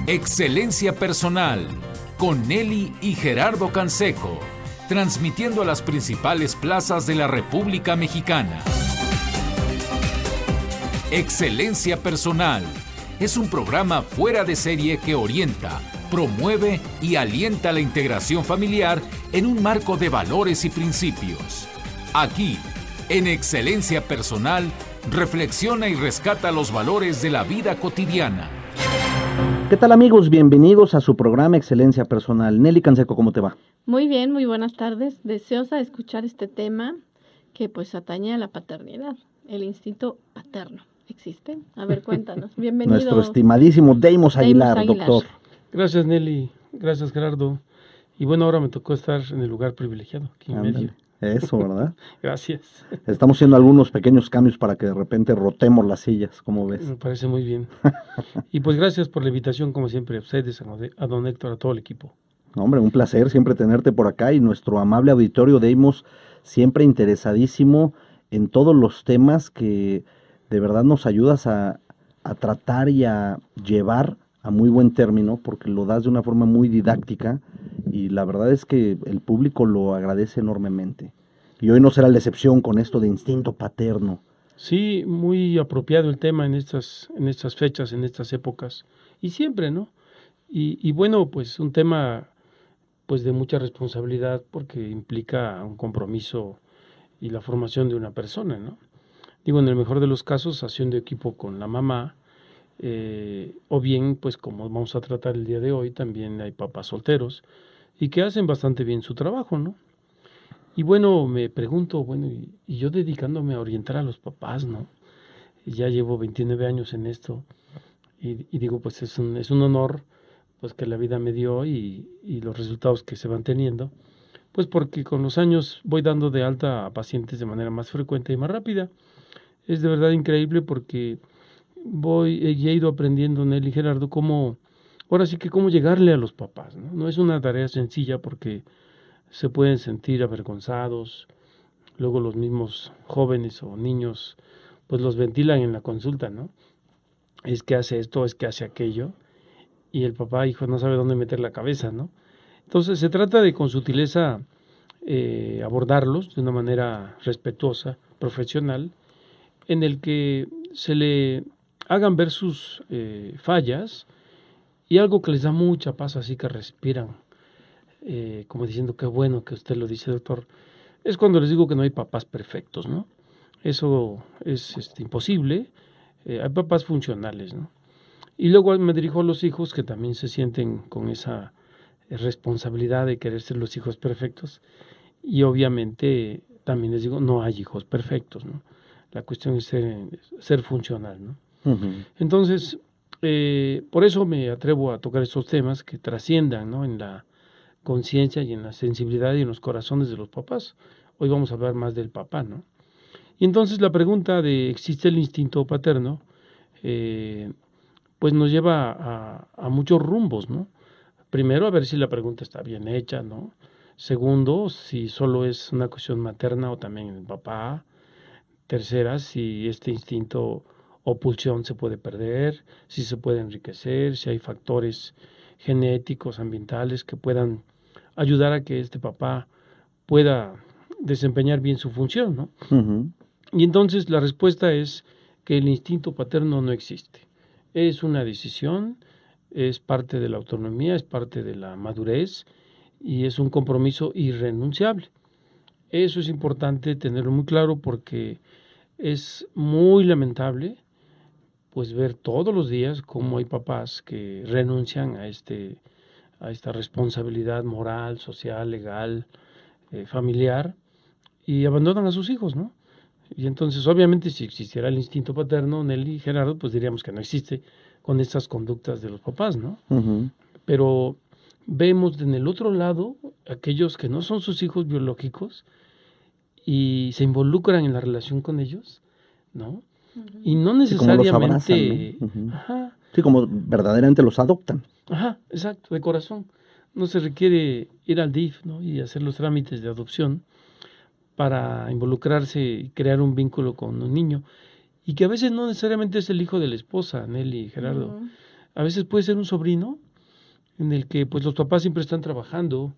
Excelencia Personal, con Nelly y Gerardo Canseco, transmitiendo a las principales plazas de la República Mexicana. Excelencia Personal es un programa fuera de serie que orienta, promueve y alienta la integración familiar en un marco de valores y principios. Aquí, en Excelencia Personal, reflexiona y rescata los valores de la vida cotidiana. ¿Qué tal, amigos? Bienvenidos a su programa Excelencia Personal. Nelly Canseco, ¿cómo te va? Muy bien, muy buenas tardes. Deseosa de escuchar este tema que pues atañe a la paternidad, el instinto paterno. ¿Existe? A ver, cuéntanos. Bienvenido. Nuestro estimadísimo Deimos Aguilar, doctor. Gracias, Nelly. Gracias, Gerardo. Y bueno, ahora me tocó estar en el lugar privilegiado, aquí en medio. Eso, ¿verdad? Gracias. Estamos haciendo algunos pequeños cambios para que de repente rotemos las sillas, ¿cómo ves? Me parece muy bien. Y pues gracias por la invitación, como siempre, a ustedes, a don Héctor, a todo el equipo. Hombre, un placer siempre tenerte por acá y nuestro amable auditorio Deimos siempre interesadísimo en todos los temas que de verdad nos ayudas a tratar y a llevar a muy buen término, porque lo das de una forma muy didáctica y la verdad es que el público lo agradece enormemente. Y hoy no será la excepción con esto de instinto paterno. Sí, muy apropiado el tema en estas fechas, en estas épocas, y siempre, ¿no? Y bueno, pues un tema pues de mucha responsabilidad porque implica un compromiso y la formación de una persona, ¿no? Digo, en el mejor de los casos, haciendo equipo con la mamá, o bien, pues como vamos a tratar el día de hoy, también hay papás solteros y que hacen bastante bien su trabajo, ¿no? Y bueno, me pregunto, bueno, y yo dedicándome a orientar a los papás, ¿no? Y ya llevo 29 años en esto y digo, pues es un honor pues que la vida me dio y los resultados que se van teniendo, pues porque con los años voy dando de alta a pacientes de manera más frecuente y más rápida. Es de verdad increíble porque he ido aprendiendo, Nelly y Gerardo, ahora sí que cómo llegarle a los papás, ¿no? No es una tarea sencilla porque se pueden sentir avergonzados, luego los mismos jóvenes o niños pues los ventilan en la consulta, ¿no? Es que hace esto, es que hace aquello, y el papá, hijo, no sabe dónde meter la cabeza, ¿no? Entonces se trata de con sutileza abordarlos de una manera respetuosa, profesional, en el que se le hagan ver sus fallas y algo que les da mucha paz, así que respiran, como diciendo, qué bueno que usted lo dice, doctor, es cuando les digo que no hay papás perfectos, ¿no? Eso es imposible, hay papás funcionales, ¿no? Y luego me dirijo a los hijos que también se sienten con esa responsabilidad de querer ser los hijos perfectos y obviamente también les digo, no hay hijos perfectos, ¿no? La cuestión es ser funcional, ¿no? Uh-huh. Entonces, por eso me atrevo a tocar estos temas que trasciendan, ¿no? En la conciencia y en la sensibilidad y en los corazones de los papás. Hoy vamos a hablar más del papá, ¿no? Y entonces la pregunta de ¿existe el instinto paterno? Pues nos lleva a muchos rumbos, ¿no? Primero, a ver si la pregunta está bien hecha, ¿no? Segundo, si solo es una cuestión materna o también el papá. Tercera, si este instinto o pulsión se puede perder, si se puede enriquecer, si hay factores genéticos, ambientales que puedan ayudar a que este papá pueda desempeñar bien su función, ¿no? Uh-huh. Y entonces la respuesta es que el instinto paterno no existe. Es una decisión, es parte de la autonomía, es parte de la madurez y es un compromiso irrenunciable. Eso es importante tenerlo muy claro porque es muy lamentable pues ver todos los días cómo hay papás que renuncian a esta responsabilidad moral, social, legal, familiar y abandonan a sus hijos, ¿no? Y entonces obviamente si existiera el instinto paterno, Nelly y Gerardo, pues diríamos que no existe con estas conductas de los papás, ¿no? Uh-huh. Pero vemos en el otro lado aquellos que no son sus hijos biológicos y se involucran en la relación con ellos, ¿no? Uh-huh. Y no necesariamente... Sí, como los abrazan, ¿no? Uh-huh. Ajá. Sí, como verdaderamente los adoptan. Ajá, exacto, de corazón. No se requiere ir al DIF, ¿no? Y hacer los trámites de adopción para involucrarse y crear un vínculo con un niño. Y que a veces no necesariamente es el hijo de la esposa, Nelly y Gerardo. Uh-huh. A veces puede ser un sobrino en el que pues los papás siempre están trabajando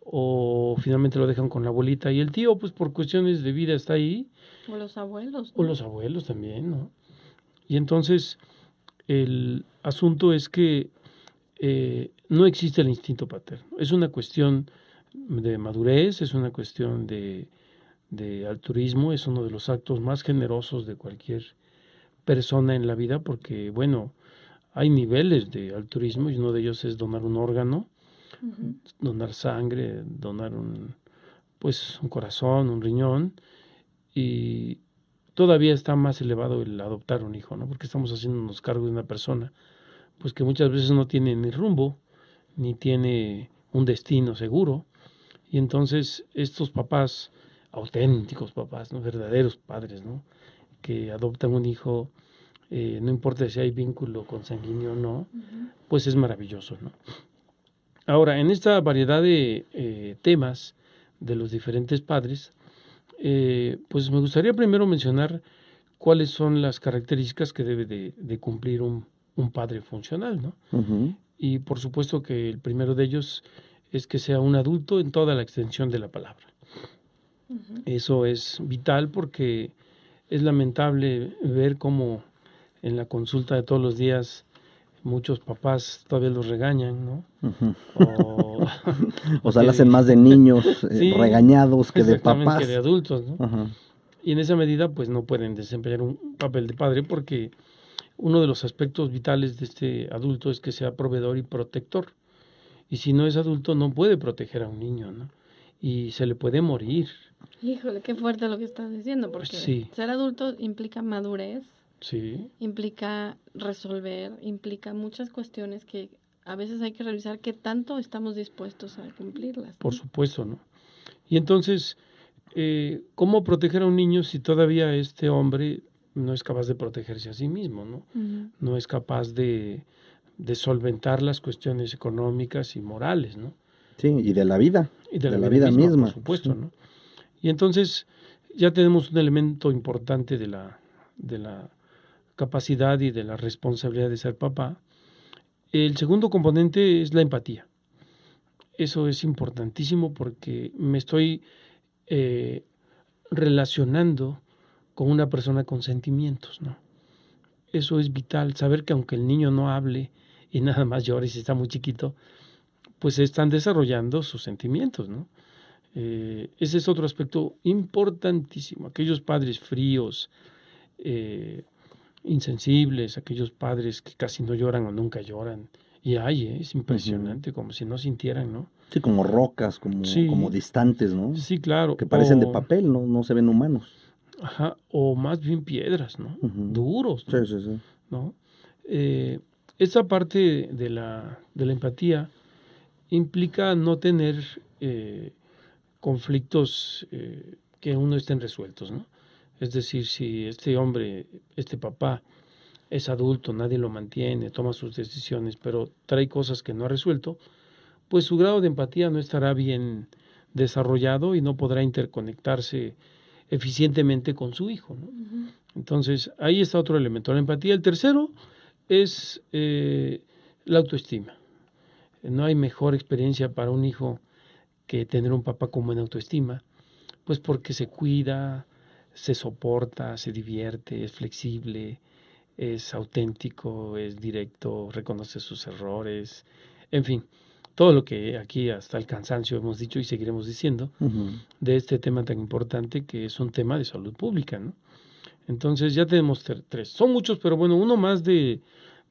o finalmente lo dejan con la abuelita y el tío pues por cuestiones de vida está ahí. O los abuelos, O ¿no? los abuelos también, ¿no? Y entonces el asunto es que no existe el instinto paterno. Es una cuestión de madurez, es una cuestión de altruismo, es uno de los actos más generosos de cualquier persona en la vida porque, bueno, hay niveles de altruismo y uno de ellos es donar un órgano, Ujú. donar sangre, donar un corazón, un riñón, y todavía está más elevado el adoptar un hijo, ¿no? Porque estamos haciéndonos cargo de una persona, pues que muchas veces no tiene ni rumbo, ni tiene un destino seguro, y entonces estos papás, auténticos papás, ¿no? Verdaderos padres, ¿no? Que adoptan un hijo, no importa si hay vínculo consanguíneo o no, pues es maravilloso, ¿no? Ahora, en esta variedad de temas de los diferentes padres, pues me gustaría primero mencionar cuáles son las características que debe de cumplir un padre funcional, ¿no? Ujú. Y por supuesto que el primero de ellos es que sea un adulto en toda la extensión de la palabra. Eso es vital porque es lamentable ver cómo en la consulta de todos los días muchos papás todavía los regañan, ¿no? Ujú. O, O sea, la hacen más de niños Sí, regañados que de exactamente, que de papás. adultos, ¿no? Ajá. Y en esa medida, pues no pueden desempeñar un papel de padre porque uno de los aspectos vitales de este adulto es que sea proveedor y protector. Y si no es adulto, no puede proteger a un niño, ¿no? Y se le puede morir. Híjole, qué fuerte lo que estás diciendo, porque Sí. ser adulto implica madurez, Sí, implica resolver, implica muchas cuestiones que a veces hay que revisar qué tanto estamos dispuestos a cumplirlas, por ¿no? supuesto, ¿no? Y entonces, ¿cómo proteger a un niño si todavía este hombre no es capaz de protegerse a sí mismo, ¿no? Ujú. No es capaz de solventar las cuestiones económicas y morales, ¿no? Sí, y de la vida, Y de de la la vida vida misma, por misma. supuesto, Sí. ¿no? Y entonces ya tenemos un elemento importante de la capacidad y de la responsabilidad de ser papá. El segundo componente es la empatía. Eso es importantísimo porque me estoy eh, relacionando con una persona con sentimientos, ¿no? Eso es vital, saber que aunque el niño no hable y nada más llore si está muy chiquito, pues se están desarrollando sus sentimientos, ¿no? Ese es otro aspecto importantísimo. Aquellos padres fríos, eh, insensibles, aquellos padres que casi no lloran o nunca lloran. Y es impresionante, como si no sintieran, ¿no? Sí, como rocas, como Sí, distantes, ¿no? sí, claro. Que parecen de papel, ¿no? No se ven humanos. Ajá, o más bien piedras, ¿no? Ujú. Duros, Sí, ¿no? sí, sí. ¿No? Esta parte de la empatía implica no tener conflictos que aún no estén resueltos, ¿no? Es decir, si este hombre, este papá, es adulto, nadie lo mantiene, toma sus decisiones, pero trae cosas que no ha resuelto, pues su grado de empatía no estará bien desarrollado y no podrá interconectarse eficientemente con su hijo, ¿no? Entonces, ahí está otro elemento, la empatía. El tercero es la autoestima. No hay mejor experiencia para un hijo que tener un papá con buena autoestima, pues porque se cuida, se soporta, se divierte, es flexible, es auténtico, es directo, reconoce sus errores, en fin, todo lo que aquí hasta el cansancio hemos dicho y seguiremos diciendo Ujú. de este tema tan importante que es un tema de salud pública, ¿no? Entonces ya tenemos tres. Son muchos, pero bueno, uno más de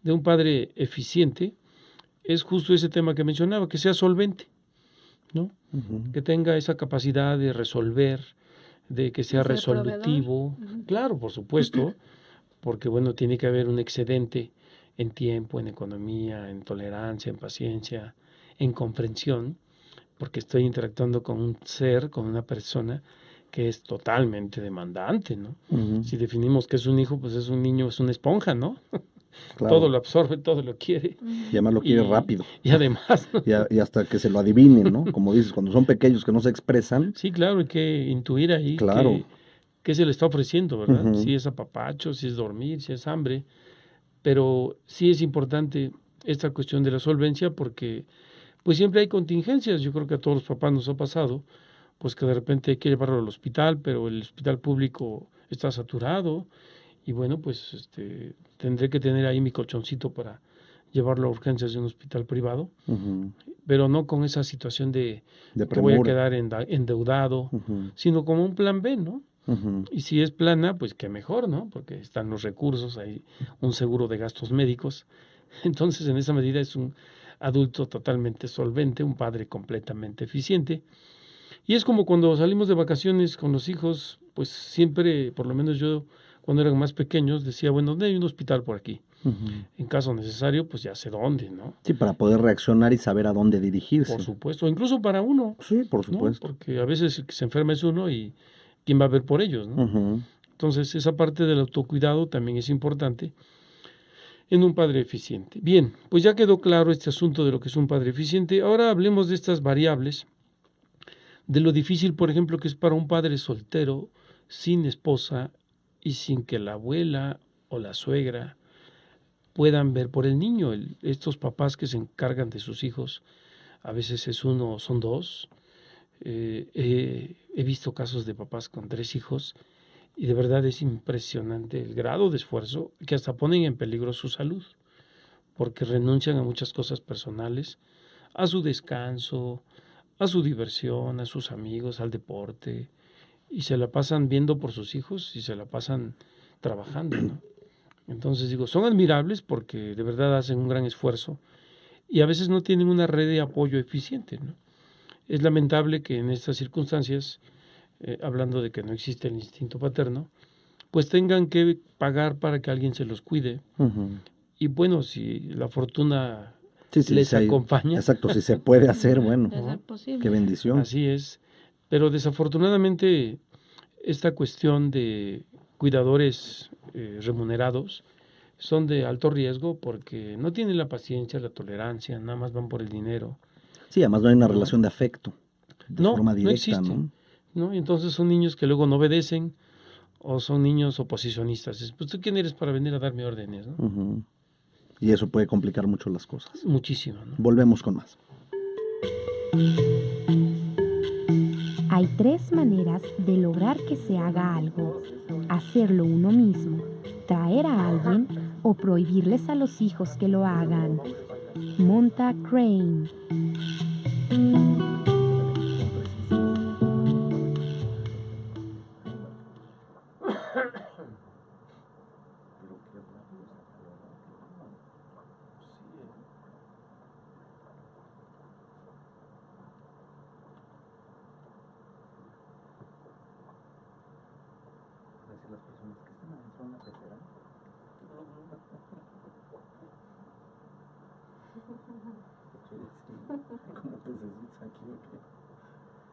un padre eficiente es justo ese tema que mencionaba, que sea solvente, ¿no? Ujú. Que tenga esa capacidad de resolver, de que sea ser proveedor. resolutivo. Claro, por supuesto, porque bueno, tiene que haber un excedente en tiempo, en economía, en tolerancia, en paciencia, en comprensión, porque estoy interactuando con un ser, con una persona que es totalmente demandante, ¿no? Ujú. Si definimos que es un hijo, pues es un niño, es una esponja, ¿no? Claro. Todo lo absorbe, todo lo quiere. Y además lo quiere rápido. Y además, ¿no? Y hasta que se lo adivinen, ¿no? Como dices, cuando son pequeños que no se expresan, Sí, claro, hay que intuir ahí claro. qué se le está ofreciendo, ¿verdad? Ujú. Si es apapacho, si es dormir, si es hambre, pero sí es importante esta cuestión de la solvencia, porque pues siempre hay contingencias. Yo creo que a todos los papás nos ha pasado, pues que de repente hay que llevarlo al hospital, pero el hospital público está saturado y bueno, pues tendré que tener ahí mi colchoncito para llevarlo a urgencias de un hospital privado, pero no con esa situación de que voy a quedar endeudado, sino como un plan B, ¿no? Y si es plana, pues qué mejor, ¿no? Porque están los recursos, hay un seguro de gastos médicos. Entonces, en esa medida es un adulto totalmente solvente, un padre completamente eficiente. Y es como cuando salimos de vacaciones con los hijos, pues siempre, por lo menos yo, cuando eran más pequeños, decía, bueno, ¿dónde hay un hospital por aquí? En caso necesario, pues ya sé dónde, ¿no? Sí, para poder reaccionar y saber a dónde dirigirse. Por supuesto, incluso para uno. Sí, por supuesto. ¿No? Porque a veces el que se enferma es uno y quién va a ver por ellos, ¿no? Entonces, esa parte del autocuidado también es importante en un padre eficiente. Bien, pues ya quedó claro este asunto de lo que es un padre eficiente. Ahora hablemos de estas variables, de lo difícil, por ejemplo, que es para un padre soltero, sin esposa y sin que la abuela o la suegra puedan ver por el niño. Estos papás que se encargan de sus hijos, a veces es uno, son dos. He visto casos de papás con 3 hijos y de verdad es impresionante el grado de esfuerzo que hasta ponen en peligro su salud, porque renuncian a muchas cosas personales, a su descanso, a su diversión, a sus amigos, al deporte, y se la pasan viendo por sus hijos y se la pasan trabajando, ¿no? Entonces digo, son admirables porque de verdad hacen un gran esfuerzo y a veces no tienen una red de apoyo eficiente, ¿no? Es lamentable que en estas circunstancias, hablando de que no existe el instinto paterno, pues tengan que pagar para que alguien se los cuide. Y bueno, si la fortuna les acompaña. Exacto, si se puede hacer, bueno, qué bendición. Así es. Pero desafortunadamente esta cuestión de cuidadores remunerados son de alto riesgo porque no tienen la paciencia, la tolerancia, nada más van por el dinero. Sí, además no hay una relación de afecto de forma directa, no existe, ¿no? Y entonces son niños que luego no obedecen o son niños oposicionistas. Pues, ¿tú quién eres para venir a darme órdenes, no? Y eso puede complicar mucho las cosas. Muchísimo, ¿no? Volvemos con más. Hay 3 maneras de lograr que se haga algo: hacerlo uno mismo, traer a alguien o prohibirles a los hijos que lo hagan. Monta Crane.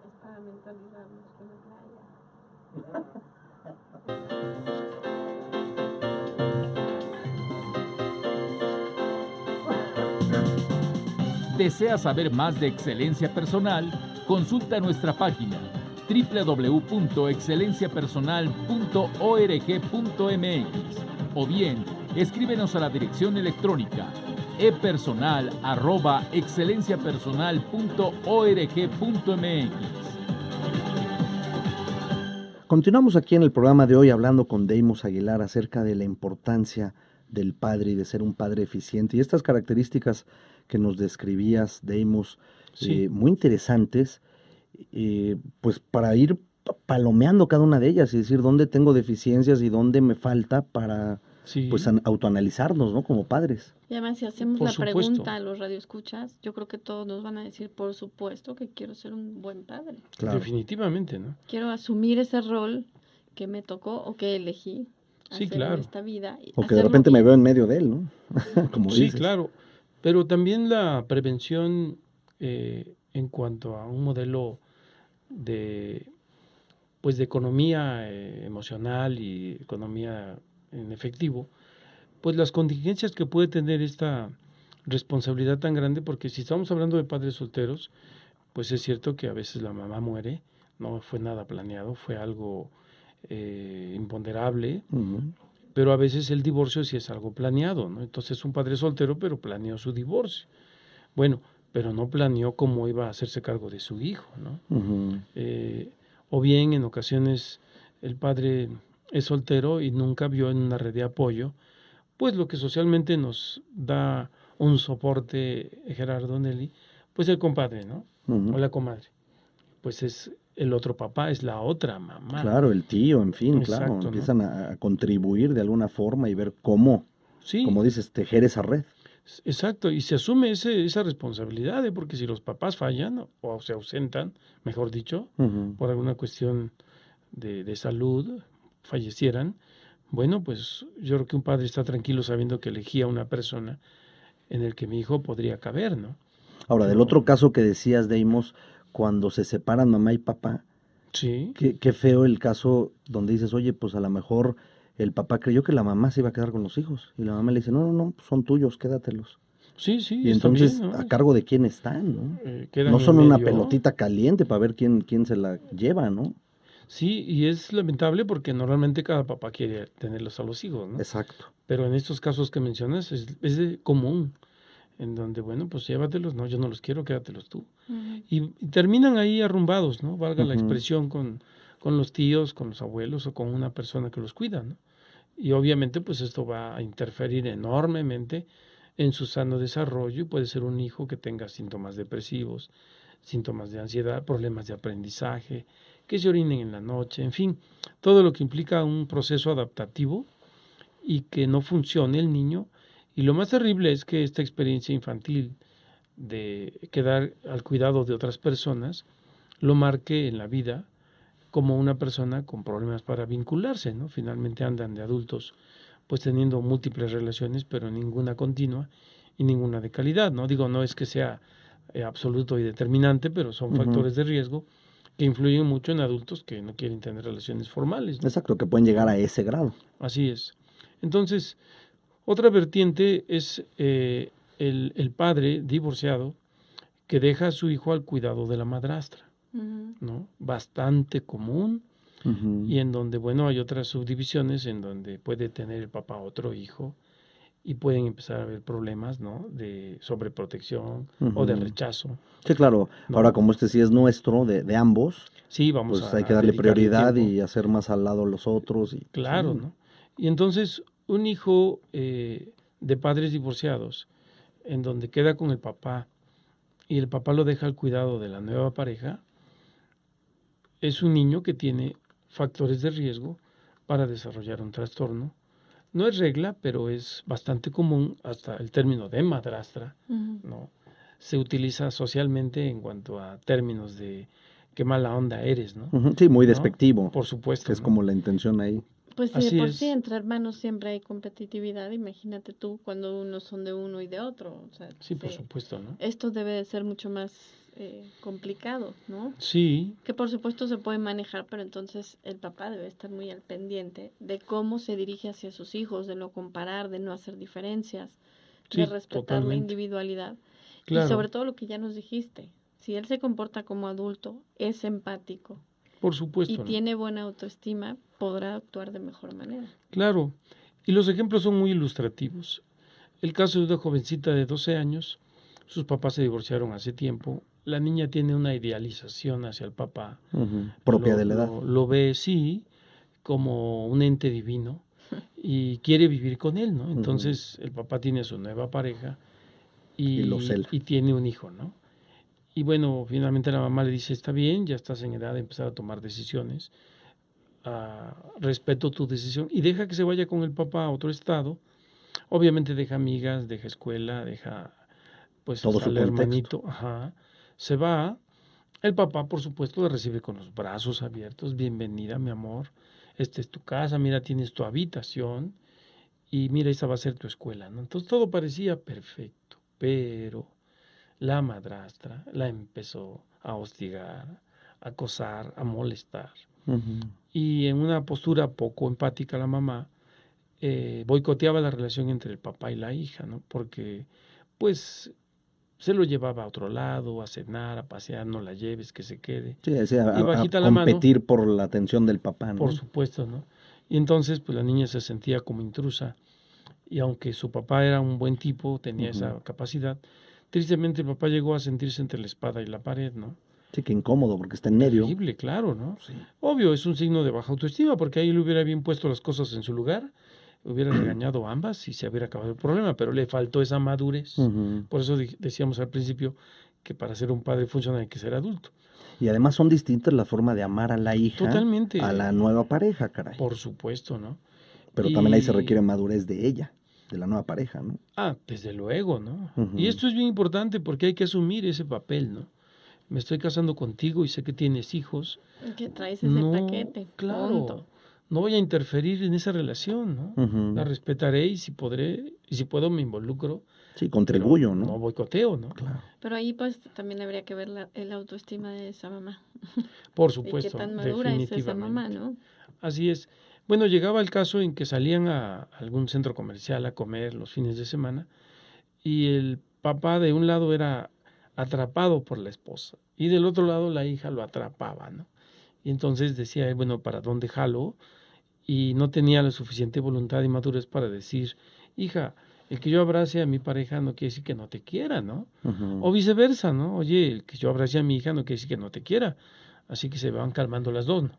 Es para mentalizarnos con la playa. ¿Deseas saber más de excelencia personal? Consulta nuestra página www.excelenciapersonal.org.mx o bien escríbenos a la dirección electrónica epersonal@excelenciapersonal.org.mx. Continuamos aquí en el programa de hoy hablando con Deimos Aguilar acerca de la importancia del padre y de ser un padre eficiente y estas características que nos describías, Deimos, muy interesantes, pues para ir palomeando cada una de ellas y decir dónde tengo deficiencias y dónde me falta para pues autoanalizarnos, ¿no? Como padres. Y además si hacemos la pregunta a los radioescuchas, yo creo que todos nos van a decir, por supuesto que quiero ser un buen padre. Claro. Definitivamente, ¿no? Quiero asumir ese rol que me tocó o que elegí hacer en esta vida. O que de repente me veo en medio de él, ¿no? Como sí, dices. Claro. Pero también la prevención en cuanto a un modelo de economía emocional y economía en efectivo, pues las contingencias que puede tener esta responsabilidad tan grande, porque si estamos hablando de padres solteros, pues es cierto que a veces la mamá muere, no fue nada planeado, fue algo imponderable, pero a veces el divorcio sí es algo planeado, ¿no? Entonces un padre soltero, pero planeó su divorcio. Bueno, pero no planeó cómo iba a hacerse cargo de su hijo, ¿no? Ujú. O bien en ocasiones el padre es soltero y nunca vio en una red de apoyo, pues lo que socialmente nos da un soporte, Gerardo, Nelly, pues el compadre, ¿no? Ujú. O la comadre. Pues es el otro papá, es la otra mamá. Claro, el tío, en fin, claro, Exacto, ¿no? empiezan a contribuir de alguna forma y ver cómo, Sí, como dices, tejer esa red. exacto, y se asume esa responsabilidad, porque si los papás fallan o se ausentan, mejor dicho, Ujú. por alguna cuestión de salud, fallecieran, bueno, pues yo creo que un padre está tranquilo sabiendo que elegía una persona en el que mi hijo podría caber, ¿no? Ahora, del No, otro caso que decías, Deimos, cuando se separan mamá y papá, sí, qué feo el caso donde dices, oye, pues a lo mejor el papá creyó que la mamá se iba a quedar con los hijos y la mamá le dice, no, no, no, son tuyos, quédatelos. sí, sí, Y está bien, entonces, ¿no? ¿a cargo de quién están, no? No Quedan en son una medio. pelotita caliente para ver quién se la lleva, ¿no? Sí, y es lamentable porque normalmente cada papá quiere tenerlos a los hijos, ¿no? Exacto. Pero en estos casos que mencionas es común, en donde, bueno, pues llévatelos, no, yo no los quiero, quédatelos tú. Ujú. Y terminan ahí arrumbados, ¿no? Valga la Ujú. expresión con los tíos, con los abuelos o con una persona que los cuida, ¿no? Y obviamente, pues esto va a interferir enormemente en su sano desarrollo y puede ser un hijo que tenga síntomas depresivos, síntomas de ansiedad, problemas de aprendizaje, que se orinen en la noche, en fin, todo lo que implica un proceso adaptativo y que no funcione el niño. Y lo más terrible es que esta experiencia infantil de quedar al cuidado de otras personas lo marque en la vida como una persona con problemas para vincularse, ¿no? Finalmente andan de adultos pues teniendo múltiples relaciones, pero ninguna continua y ninguna de calidad, ¿no? Digo, no es que sea absoluto y determinante, pero son Ujú. factores de riesgo que influyen mucho en adultos que no quieren tener relaciones formales, ¿no? Exacto, que pueden llegar a ese grado. Así es. Entonces, otra vertiente es el padre divorciado que deja a su hijo al cuidado de la madrastra, Ujú. ¿no? Bastante común Ujú. y en donde, bueno, hay otras subdivisiones en donde puede tener el papá otro hijo y pueden empezar a haber problemas, ¿no? De sobreprotección o de Ujú. rechazo, Sí, claro. Ahora, ¿no? como este sí es nuestro, de ambos, Sí, vamos pues hay que a darle dedicarle prioridad tiempo, y hacer más al lado a los otros. Y, claro, sí. ¿no? Y entonces un hijo de padres divorciados, en donde queda con el papá y el papá lo deja al cuidado de la nueva pareja, es un niño que tiene factores de riesgo para desarrollar un trastorno. No es regla, pero es bastante común, hasta el término de madrastra, Ujú. ¿no? Se utiliza socialmente en cuanto a términos de qué mala onda eres, ¿no? Ujú, sí, muy ¿No? despectivo, Por que supuesto, es ¿no? como la intención ahí. Pues si de Así por sí es, entre hermanos siempre hay competitividad, imagínate tú cuando unos son de uno y de otro. O sea, sí, por supuesto, ¿no? esto debe de ser mucho más complicado, ¿no? Sí, Que por supuesto se puede manejar, pero entonces el papá debe estar muy al pendiente de cómo se dirige hacia sus hijos, de no comparar, de no hacer diferencias, de sí, respetar la totalmente. individualidad y Claro, sobre todo lo que ya nos dijiste, si él se comporta como adulto, es empático por y supuesto, ¿no? tiene buena autoestima, podrá actuar de mejor manera. Claro. Y los ejemplos son muy ilustrativos. El caso de una jovencita de 12 años, sus papás se divorciaron hace tiempo, la niña tiene una idealización hacia el papá, Ujú, propia de la edad. lo ve, sí, como un ente divino y quiere vivir con él, ¿no? Ujú. Entonces el papá tiene a su nueva pareja Y lo cela. y tiene un hijo, ¿no? Y bueno, finalmente la mamá le dice, está bien, ya estás en edad de empezar a tomar decisiones, respeto tu decisión y deja que se vaya con el papá a otro estado. Obviamente deja amigas, deja escuela, deja pues Todo hasta su el contexto. hermanito, ajá, se va. El papá, por supuesto, la recibe con los brazos abiertos, bienvenida, mi amor, esta es tu casa, mira, tienes tu habitación y mira, esta va a ser tu escuela, ¿no? Entonces todo parecía perfecto, pero la madrastra la empezó a hostigar, a acosar, a molestar. Ujú. Y en una postura poco empática la mamá boicoteaba la relación entre el papá y la hija, ¿no? Porque pues se lo llevaba a otro lado, a cenar, a pasear, no la lleves, que se quede. Sí, o sea, Y a bajita la mano, competir por la atención del papá, por ¿no? supuesto, ¿no? Y entonces, pues la niña se sentía como intrusa. Y aunque su papá era un buen tipo, tenía esa capacidad, tristemente el papá llegó a sentirse entre la espada y la pared, ¿no? Sí, que incómodo porque está en medio. Terrible, claro, ¿no? Sí. Obvio, es un signo de baja autoestima, porque ahí le hubiera bien puesto las cosas en su lugar, hubiera regañado a ambas y se hubiera acabado el problema, pero le faltó esa madurez. Por eso decíamos al principio que para ser un padre funcional hay que ser adulto. Y además son distintas la forma de amar a la hija Totalmente. a la nueva pareja, caray. Por supuesto, ¿no? Pero también ahí se requiere madurez de ella, de la nueva pareja, ¿no? Desde luego, ¿no? Y esto es bien importante porque hay que asumir ese papel, ¿no? Me estoy casando contigo y sé que tienes hijos. Que traes ese paquete. Claro. Punto. No voy a interferir en esa relación, ¿no? La respetaré y si puedo me involucro. Sí, contribuyo, ¿no? No boicoteo, ¿no? Claro. Pero ahí pues también habría que ver el autoestima de esa mamá. Por supuesto, y qué tan madura es esa mamá, ¿no? Así es. Bueno, llegaba el caso en que salían a algún centro comercial a comer los fines de semana y el papá de un lado era atrapado por la esposa y del otro lado la hija lo atrapaba, ¿no? Y entonces decía, bueno, ¿para dónde jalo? Y no tenía la suficiente voluntad y madurez para decir, hija, el que yo abrace a mi pareja no quiere decir que no te quiera, ¿no? O viceversa, ¿no? Oye, el que yo abrace a mi hija no quiere decir que no te quiera. Así que se van calmando las dos, ¿no?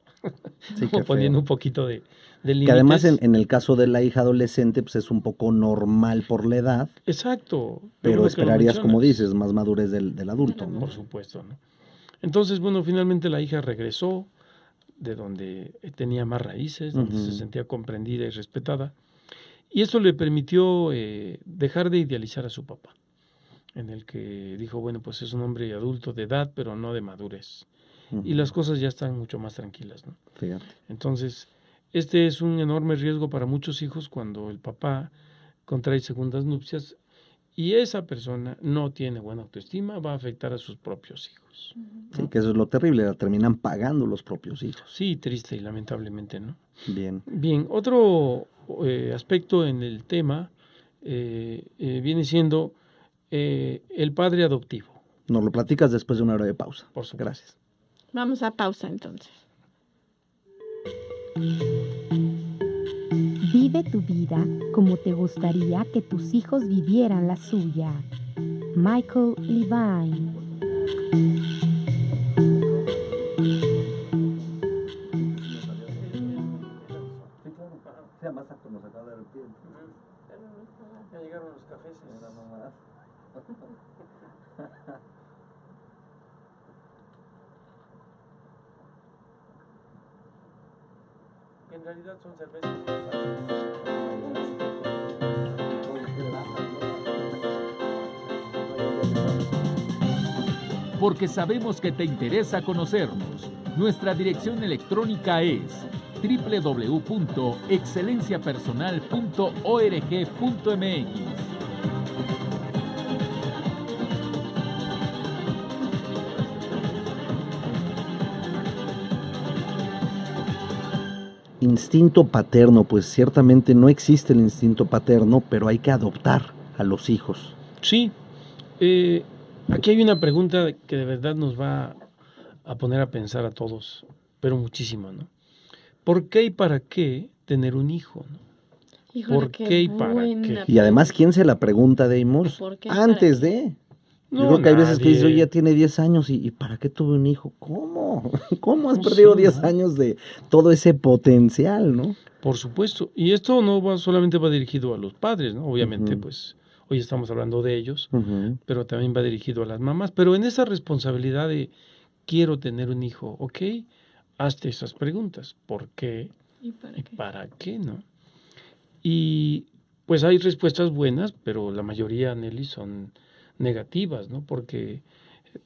Sí, como poniendo un poquito de límites. Que además en el caso de la hija adolescente, pues es un poco normal por la edad. Exacto. Pero esperarías, como dices, más madurez del adulto, ¿no? Por supuesto, ¿no? Entonces, bueno, finalmente la hija regresó de donde tenía más raíces, donde se sentía comprendida y respetada. Y esto le permitió dejar de idealizar a su papá, en el que dijo, bueno, pues es un hombre adulto de edad, pero no de madurez. Y las cosas ya están mucho más tranquilas, ¿no? Fíjate. Entonces, este es un enorme riesgo para muchos hijos cuando el papá contrae segundas nupcias y esa persona no tiene buena autoestima, va a afectar a sus propios hijos, ¿no? Sí, que eso es lo terrible, la terminan pagando los propios hijos. Sí, triste y lamentablemente, ¿no? Bien. Bien, otro aspecto en el tema viene siendo el padre adoptivo. Nos lo platicas después de una hora de pausa. Por supuesto. Gracias. Vamos a pausa entonces. Vive tu vida como te gustaría que tus hijos vivieran la suya. Michael Levine. Ya llegaron los cafés. En realidad son cervezas. Porque sabemos que te interesa conocernos. Nuestra dirección electrónica es www.excelenciapersonal.org.mx. Instinto paterno, pues ciertamente no existe el instinto paterno, pero hay que adoptar a los hijos. Sí, aquí hay una pregunta que de verdad nos va a poner a pensar a todos, pero muchísimo, ¿no? ¿Por qué y para qué tener un hijo, ¿no? Híjole, ¿Por qué y para qué? Y además, ¿quién se la pregunta, Deimos? ¿Por qué? Antes de... No, Yo creo que hay veces que nadie. dices, oye, ya tiene 10 años y ¿para qué tuve un hijo? ¿Cómo? ¿Cómo has No perdido sé, 10 ¿no? años de todo ese potencial, no? Por supuesto. Y esto no solamente va dirigido a los padres, ¿no? Obviamente, pues, hoy estamos hablando de ellos, pero también va dirigido a las mamás. Pero en esa responsabilidad de quiero tener un hijo, ¿ok? Hazte esas preguntas. ¿Por qué? ¿Y para ¿Y qué? para qué, no? Y pues hay respuestas buenas, pero la mayoría, Nelly, son negativas, ¿no? Porque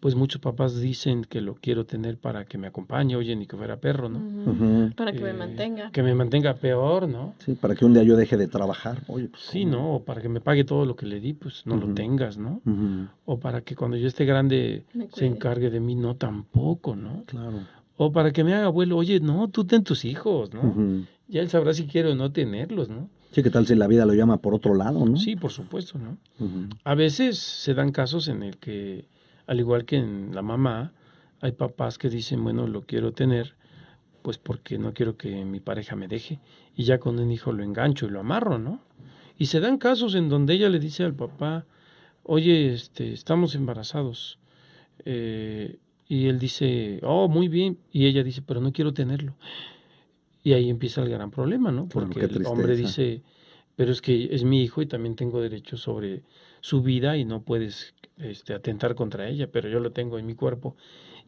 pues muchos papás dicen que lo quiero tener para que me acompañe, oye, ni que fuera perro, ¿no? Para que me mantenga. Que me mantenga peor, ¿no? Sí, para que un día yo deje de trabajar. Oye, pues, Sí, ¿cómo? ¿no? O para que me pague todo lo que le di, pues no lo tengas, ¿no? Ujú, O para que cuando yo esté grande Me se cuide. encargue de mí, no, tampoco, ¿no? claro. O para que me haga abuelo, oye, no, tú ten tus hijos, ¿no? Ujú. Ya él sabrá si quiere o no tenerlos, ¿no? Sí, ¿qué tal si la vida lo llama por otro lado, no? Sí, por supuesto, ¿no? Ujú. A veces se dan casos en el que, al igual que en la mamá, hay papás que dicen, bueno, lo quiero tener pues porque no quiero que mi pareja me deje. Y ya con un hijo lo engancho y lo amarro, ¿no? Y se dan casos en donde ella le dice al papá, oye, estamos embarazados. Y él dice, oh, muy bien. Y ella dice, pero no quiero tenerlo. Y ahí empieza el gran problema, ¿no? Claro, Porque qué el hombre tristeza. dice, pero es que es mi hijo y también tengo derecho sobre su vida y no puedes atentar contra ella, pero yo lo tengo en mi cuerpo.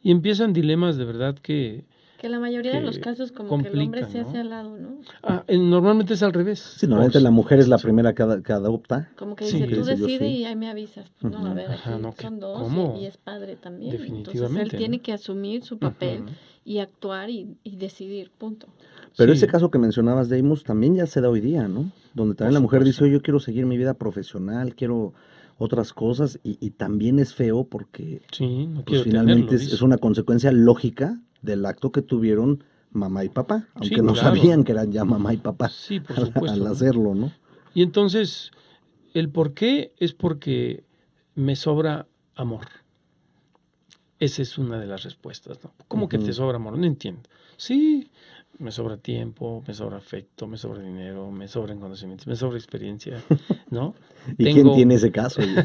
Y empiezan dilemas de verdad que Que la mayoría de los que casos como que el hombre complican, se hace ¿no? al lado, ¿no? Normalmente es al revés. Sí, normalmente la mujer es la supuesto. primera que adopta. Como que Sí. dice, Que tú dice, yo decide sí. y ahí me avisas. Pues, no, a ver, aquí Ajá, no, que son dos ¿cómo? y es padre también. Entonces él Definitivamente, tiene ¿no? que asumir su papel Ujú. y actuar y decidir, punto. Pero Sí, ese caso que mencionabas, Deimos, también ya se da hoy día, ¿no? Donde también por la mujer dice, supuesto. oye, yo quiero seguir mi vida profesional, quiero otras cosas, y también es feo porque, Sí, no pues quiero tenerlo, finalmente es dice. una consecuencia lógica del acto que tuvieron mamá y papá, Sí, aunque no claro, sabían ¿no? que eran ya mamá y papá Sí, por al supuesto, ¿no? hacerlo, ¿no? Y entonces, el por qué es porque me sobra amor. Esa es una de las respuestas, ¿no? ¿Cómo que te Ujú. sobra amor? No entiendo. Sí, me sobra tiempo, me sobra afecto, me sobra dinero, me sobran conocimientos, me sobra experiencia, ¿no? ¿Y quién Tengo, tiene ese caso? Oye?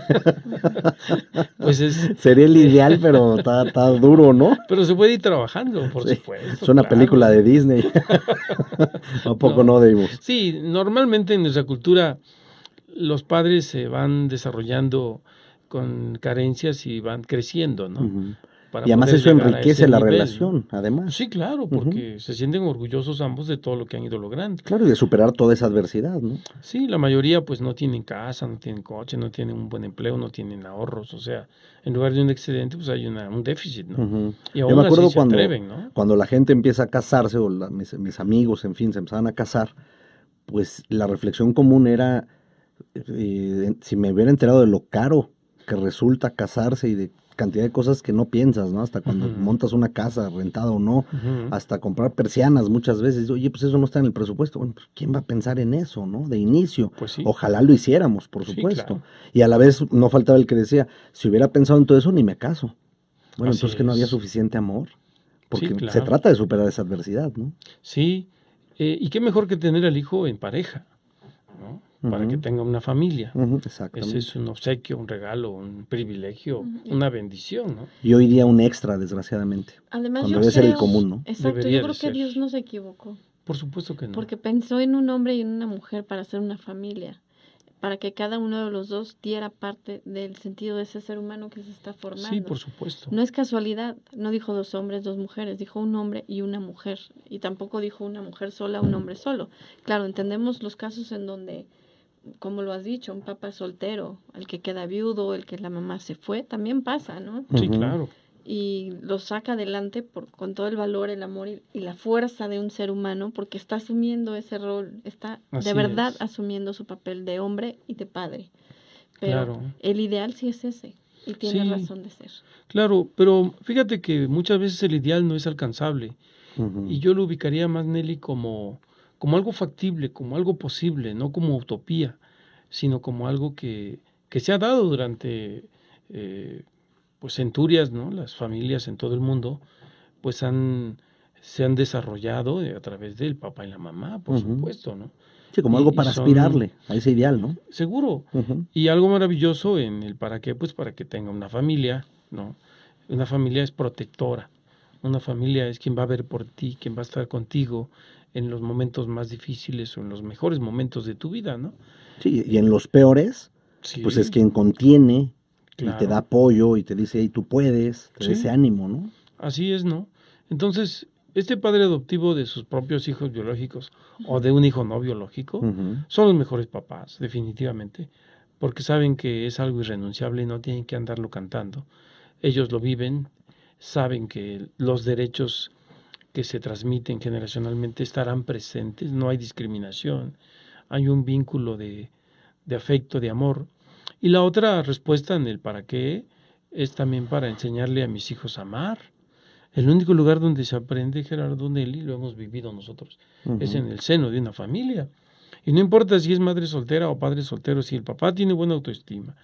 pues Sería el ideal, pero está duro, ¿no? pero se puede ir trabajando, por Sí, es supuesto, una película claro. de Disney. ¿A poco No, no, Deimos? sí, normalmente en nuestra cultura los padres se van desarrollando con carencias y van creciendo, ¿no? Ujú. Para Y además poder eso llegar a ese enriquece la nivel, ¿no? relación, además. Sí, claro, Ujú. porque se sienten orgullosos ambos de todo lo que han ido logrando. Claro, y de superar toda esa adversidad, ¿no? Sí, la mayoría pues no tienen casa, no tienen coche, no tienen un buen empleo, no tienen ahorros, o sea, en lugar de un excedente pues hay un déficit, ¿no? Ujú. Y Yo me aún así acuerdo se atreven, ¿no? cuando la gente empieza a casarse, o mis amigos, en fin, se empezaban a casar, pues la reflexión común era, si me hubiera enterado de lo caro que resulta casarse y de cantidad de cosas que no piensas, ¿no? Hasta cuando Ujú, montas una casa rentada o no, ujú. hasta comprar persianas muchas veces, oye, pues eso no está en el presupuesto. Bueno, pues ¿quién va a pensar en eso, no? De inicio. Pues sí, Ojalá lo hiciéramos, por sí, supuesto. claro, Y a la vez no faltaba el que decía, si hubiera pensado en todo eso, ni me caso. Bueno, así entonces que no había es, suficiente amor, sí, porque se claro, trata de superar esa adversidad, ¿no? sí, y qué mejor que tener al hijo en pareja, ¿no? Para que Ujú, tenga una familia. ujú, Ese es exactamente. un obsequio, un regalo, un privilegio, Ujú. una bendición, ¿no? Y hoy día un extra, desgraciadamente, Además cuando yo debe ser el creo, común, ¿no? exacto, yo Debería de creo que ser. Dios no se equivocó, Por supuesto que no. porque pensó en un hombre y en una mujer para hacer una familia, para que cada uno de los dos diera parte del sentido de ese ser humano que se está Sí, formando. por supuesto. No es casualidad, no dijo dos hombres, dos mujeres, dijo un hombre y una mujer, y tampoco dijo una mujer sola, un hombre solo. Claro, entendemos los casos en donde, como lo has dicho, un papá soltero, el que queda viudo, el que la mamá se fue, también pasa, ¿no? Sí, Ujú. claro. Y lo saca adelante con todo el valor, el amor y la fuerza de un ser humano, porque está asumiendo ese rol, está Así de verdad es. asumiendo su papel de hombre y de padre. Pero Claro. el ideal sí es ese, y tiene Sí, razón de ser. claro, pero fíjate que muchas veces el ideal no es alcanzable. Ujú. Y yo lo ubicaría más, Nelly, como algo factible, como algo posible, no como utopía, sino como algo que se ha dado durante pues centurias, ¿no? Las familias en todo el mundo pues se han desarrollado a través del papá y la mamá, por Ujú. supuesto, ¿no? Sí, como algo Y para son, aspirarle a ese ideal, ¿no? seguro, Ujú. y algo maravilloso en el para qué, pues para que tenga una familia, ¿no? Una familia es protectora, una familia es quien va a ver por ti, quien va a estar contigo en los momentos más difíciles o en los mejores momentos de tu vida, ¿no? Sí, y en los peores, pues es Sí, quien contiene y te da claro, apoyo y te dice, hey, tú puedes, te da ese sí, ánimo, ¿no? así es, ¿no? Entonces, este padre adoptivo de sus propios hijos biológicos o de un hijo no biológico Ujú. son los mejores papás, definitivamente, porque saben que es algo irrenunciable y no tienen que andarlo cantando. Ellos lo viven, saben que los derechos que se transmiten generacionalmente estarán presentes, no hay discriminación, hay un vínculo de afecto, de amor. Y la otra respuesta en el para qué es también para enseñarle a mis hijos a amar. El único lugar donde se aprende, Gerardo, Nelly, lo hemos vivido nosotros, es Ujú. en el seno de una familia. Y no importa si es madre soltera o padre soltero, si el papá tiene buena autoestima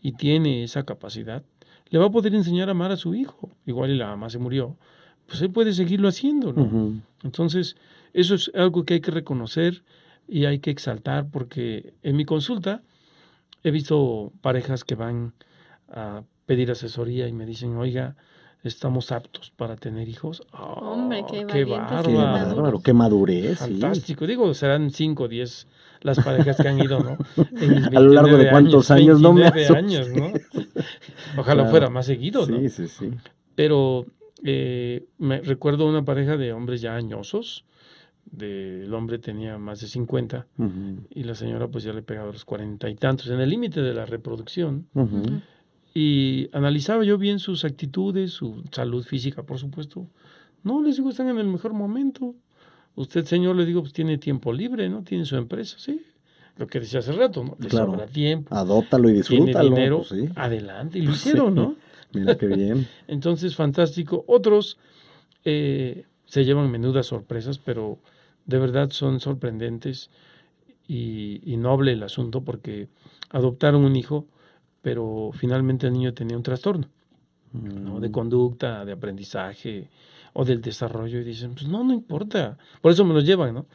y tiene esa capacidad, le va a poder enseñar a amar a su hijo. Igual y la mamá se murió, pues él puede seguirlo haciendo, ¿no? Ujú. Entonces, eso es algo que hay que reconocer y hay que exaltar, porque en mi consulta he visto parejas que van a pedir asesoría y me dicen, oiga, estamos aptos para tener hijos. Hombre, qué ¡Qué valientes, Qué qué bárbaro! bárbaro, qué madurez, sí. Fantástico. Digo, serán 5 o 10 las parejas que han ido, ¿no? En mis A lo largo de 29 cuántos años, no me 29 años, asustes. ¿no? Ojalá Claro. fuera más seguido, ¿no? Sí, sí, sí. Pero me recuerdo una pareja de hombres ya añosos. El hombre tenía más de 50 Ujú, y la señora pues ya le pegaba a los 40 y tantos, en el límite de la reproducción. ujú. Y analizaba yo bien sus actitudes, su salud física, por supuesto. No, les digo, están en el mejor momento. Usted, señor, le digo, pues tiene tiempo libre, ¿no? Tiene su empresa, sí. Lo que decía hace rato, ¿no? Le Claro. sobra tiempo, Adóptalo y tiene disfrútalo. dinero, Pues sí. adelante. Y lo Sí. hicieron, ¿no? Mira qué bien. Entonces, fantástico. Otros se llevan menudas sorpresas, pero de verdad son sorprendentes y noble el asunto porque adoptaron un hijo, pero finalmente el niño tenía un trastorno, ¿no? De conducta, de aprendizaje o del desarrollo y dicen, pues no importa. Por eso me lo llevan, ¿no?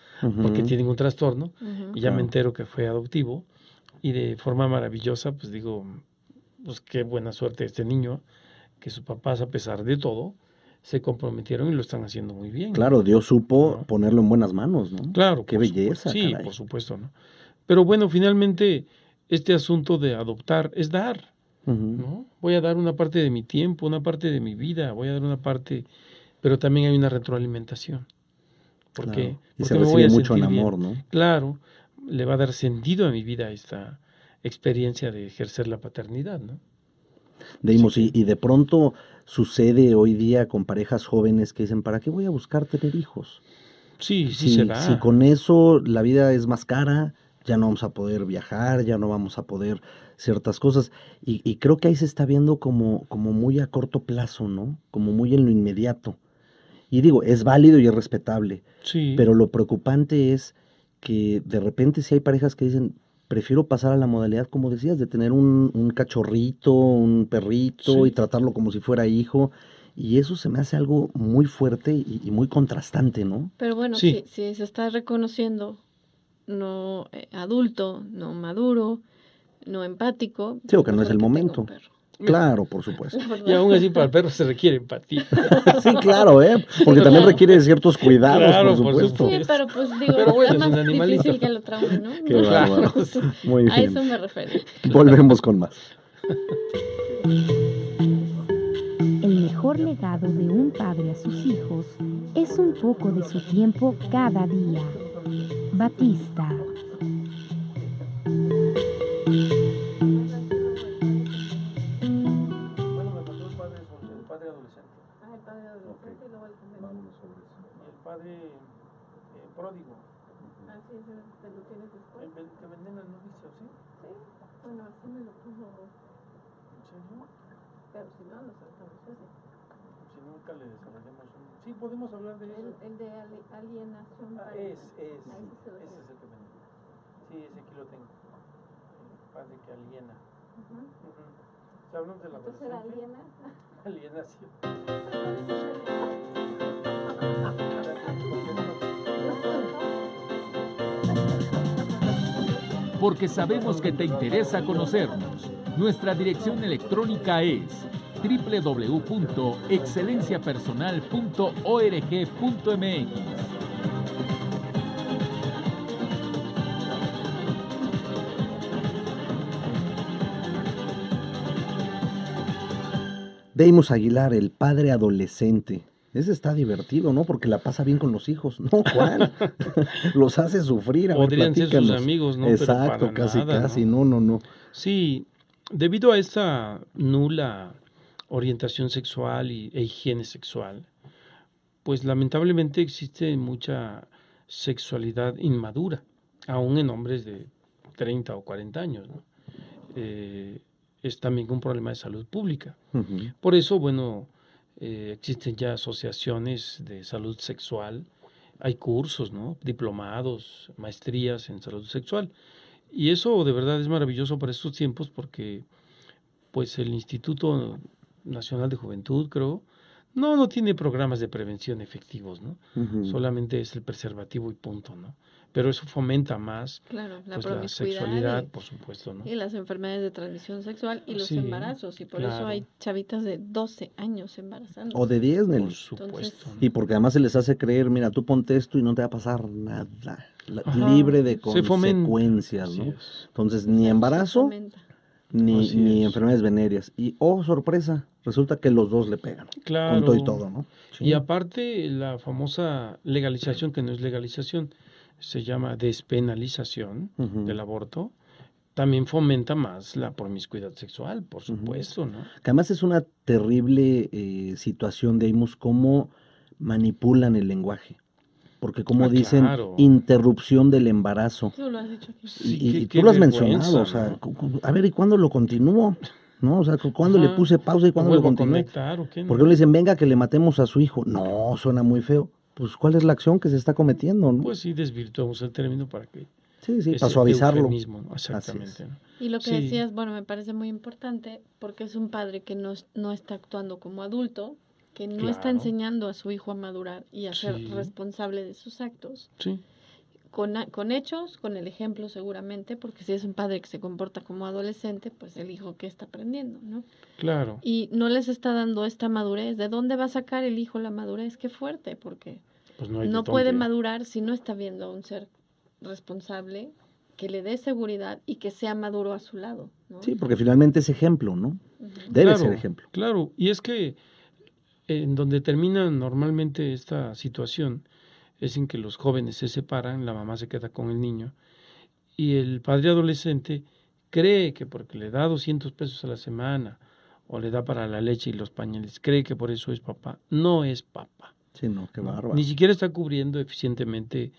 Porque Ujú. tienen un trastorno y ya me Claro. entero que fue adoptivo y de forma maravillosa, pues digo, pues qué buena suerte este niño, que sus papás, a pesar de todo, se comprometieron y lo están haciendo muy bien, ¿no? Claro, Dios supo ¿No? ponerlo en buenas manos, ¿no? Claro, Qué por supuesto. belleza, Sí, caray. por supuesto, ¿no? Pero bueno, finalmente este asunto de adoptar es dar, Ujú. ¿no? Voy a dar una parte de mi tiempo, una parte de mi vida, voy a dar una parte, pero también hay una retroalimentación. ¿Por Claro. qué? Y Porque se me voy recibe a mucho en sentir bien. amor, ¿no? Claro, le va a dar sentido a mi vida esta experiencia de ejercer la paternidad, ¿no? Deimos, Así que- y de pronto sucede hoy día con parejas jóvenes que dicen, ¿para qué voy a buscar tener hijos? Sí, sí se da. Si con eso la vida es más cara, ya no vamos a poder viajar, ya no vamos a poder ciertas cosas. Y creo que ahí se está viendo como muy a corto plazo, ¿no? Como muy en lo inmediato. Y digo, es válido y es respetable, Sí, pero lo preocupante es que de repente si hay parejas que dicen, prefiero pasar a la modalidad, como decías, de tener un cachorrito, un perrito y sí. tratarlo como si fuera hijo. Y eso se me hace algo muy fuerte y muy contrastante, ¿no? Pero bueno, Sí. si se está reconociendo no adulto, no maduro, no empático, Sí, o pues que no es mejor el que tenga momento. un perro. Claro, por supuesto. La verdad. Y aún así para el perro se requiere empatía. Sí, claro, ¿eh? Porque también Claro. requiere de ciertos cuidados, Claro, por por supuesto. Sí, pero pues digo, Pero bueno, está es un más animalito. difícil que lo traume, ¿no? Qué bárbaro. Muy A bien. eso me refiero. Volvemos con más. El mejor legado de un padre a sus hijos es un poco de su tiempo cada día. Batista. Bueno, me mandó el padre adolescente. Ah, el padre adolescente y luego el convento. Y el padre pródigo. Ah, sí, ese te lo tienes después. El que envenena al novicio, ¿sí? Sí, bueno, así me lo puso. ¿En serio? Pero si no, lo saltamos ese. Si nunca le desarrollamos un... Sí, podemos hablar de eso. El de alienación. Ahí Ese se lo ese es tengo. el que envenena. Sí, ese aquí lo tengo. El padre que aliena. Ujú. Si hablamos de la Entonces era aliena. alienación. Porque sabemos que te interesa conocernos. Nuestra dirección electrónica es www.excelenciapersonal.org.mx. Deimos Aguilar, el padre adolescente. Ese está divertido, ¿no? Porque la pasa bien con los hijos. No, ¿cuál? Los hace sufrir. A ver, Podrían ser sus platícanos. amigos, ¿no? Exacto, Pero para casi, nada, casi. ¿no? No. Sí, debido a esta nula orientación sexual e higiene sexual, pues lamentablemente existe mucha sexualidad inmadura, aún en hombres de 30 o 40 años, ¿no? Es también un problema de salud pública. Ujú. Por eso, bueno, existen ya asociaciones de salud sexual, hay cursos, ¿no? Diplomados, maestrías en salud sexual. Y eso de verdad es maravilloso para estos tiempos porque pues el Instituto Nacional de Juventud, creo, No tiene programas de prevención efectivos, ¿no? Ujú. Solamente es el preservativo y punto, ¿no? Pero eso fomenta más Claro, la pues la promiscuidad sexualidad, por supuesto, ¿no? y las enfermedades de transmisión sexual y los Sí, embarazos. Y por eso claro. hay chavitas de 12 años embarazando. O de 10, Por Nelly. supuesto, Y ¿no? porque además se les hace creer, mira, tú ponte esto y no te va a pasar nada. Ajá, Libre de se fomenta, consecuencias, así ¿no? es. Entonces, ni Se embarazo, fomenta. ni, Así ni es. enfermedades venéreas. Y, oh, sorpresa, resulta que los dos le pegan. Con todo y Claro. todo, ¿no? Y Sí. aparte, la famosa legalización, que no es legalización, se llama despenalización Ujú. del aborto, también fomenta más la promiscuidad sexual, por supuesto, ¿no? Que además es una terrible situación de cómo manipulan el lenguaje. Porque como dicen, Claro. interrupción del embarazo. Tú lo has dicho aquí. Sí, Y qué tú lo has vergüenza, mencionado, o sea, ¿no? a ver, ¿y cuándo lo continúo? ¿No? O sea, ¿cuándo le Ajá, puse pausa y ¿lo cuándo lo vuelvo a continué? conectar o qué Porque no? le dicen, venga, que le matemos a su hijo. No, suena muy feo. Pues, ¿cuál es la acción que se está cometiendo, no? Pues sí, desvirtuamos el término para que Sí, para ese suavizarlo. eufemismo, ¿no? Así Exactamente, es. ¿no? Y lo que Sí, decías, bueno, me parece muy importante porque es un padre que no está actuando como adulto, que no está claro, enseñando a su hijo a madurar y a ser sí, responsable de sus actos, sí, con hechos, con el ejemplo seguramente, porque si es un padre que se comporta como adolescente, pues el hijo que está aprendiendo, ¿no? claro. Y no les está dando esta madurez. ¿De dónde va a sacar el hijo la madurez? Qué fuerte, porque Pues no hay de no puede dónde. madurar si no está viendo a un ser responsable que le dé seguridad y que sea maduro a su lado, ¿no? Sí, porque finalmente es ejemplo, ¿no? Ujú. Debe Claro, ser ejemplo. claro. Y es que en donde termina normalmente esta situación es en que los jóvenes se separan, la mamá se queda con el niño y el padre adolescente cree que porque le da 200 pesos a la semana o le da para la leche y los pañales, cree que por eso es papá. No es papá. Sí, no, qué ¿No? bárbaro. Ni siquiera está cubriendo eficientemente